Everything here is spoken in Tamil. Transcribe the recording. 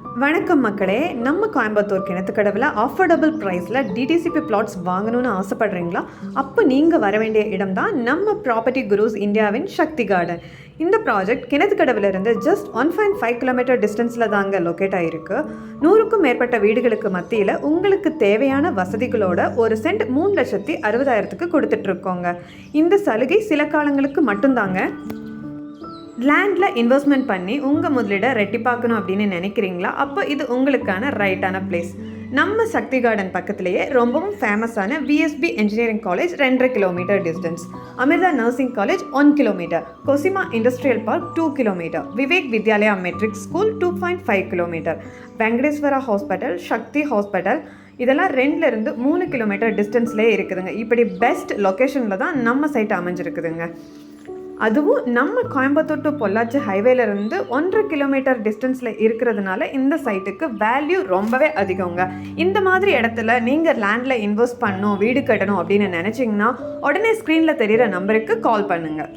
வணக்கம் மக்களே, நம்ம கோயம்புத்தூர் கிணத்துக்கடவில் அஃபோர்டபுள் ப்ரைஸில் டிடிசிபி பிளாட்ஸ் வாங்கணும்னு ஆசைப்படுறீங்களா? அப்போ நீங்கள் வர வேண்டிய இடம் தான் நம்ம ப்ராப்பர்ட்டி குருஸ் இந்தியாவின் சக்தி கார்டன். இந்த ப்ராஜெக்ட் கிணத்துக்கடவிலிருந்து ஜஸ்ட் 1.5 கிலோமீட்டர் டிஸ்டன்ஸில் தாங்க லொக்கேட் ஆகிருக்கு. 100க்கும் மேற்பட்ட வீடுகளுக்கு மத்தியில் உங்களுக்கு தேவையான வசதிகளோட ஒரு சென்ட் 3,60,000க்கு கொடுத்துட்ருக்கோங்க. இந்த சலுகை சில காலங்களுக்கு மட்டும்தாங்க. லேண்டில் இன்வெஸ்ட்மெண்ட் பண்ணி உங்கள் முதலீடை ரெட்டிப்பாக்கணும் அப்படின்னு நினைக்கிறீங்களா? அப்போ இது உங்களுக்கான ரைட்டான பிளேஸ். நம்ம சக்தி கார்டன் பக்கத்துலேயே ரொம்பவும் ஃபேமஸான VSP engineering college 2.5 kilometre distance, Amrita nursing college 1 kilometre, Kosima industrial park 2 kilometre, Vivek Vidyalaya matric school 2.5 kilometre, Venkateswara hospital, Sakthi hospital இதெல்லாம் 2லேருந்து 3 கிலோமீட்டர் டிஸ்டன்ஸ்லேயே இருக்குதுங்க. இப்படி பெஸ்ட் லொக்கேஷனில் தான் நம்ம சைட் அமைஞ்சிருக்குதுங்க. அதுவும் நம்ம கோயம்புத்தூர் டு பொள்ளாச்சி ஹைவேலேருந்து 1.5 கிலோமீட்டர் டிஸ்டன்ஸில் இருக்கிறதுனால இந்த சைட்டுக்கு வேல்யூ ரொம்பவே அதிகங்க. இந்த மாதிரி இடத்துல நீங்கள் லேண்டில் இன்வெஸ்ட் பண்ணணும், வீடு கட்டணும் அப்படின்னு நினச்சிங்கன்னா உடனே ஸ்க்ரீனில் தெரிகிற நம்பருக்கு கால் பண்ணுங்கள்.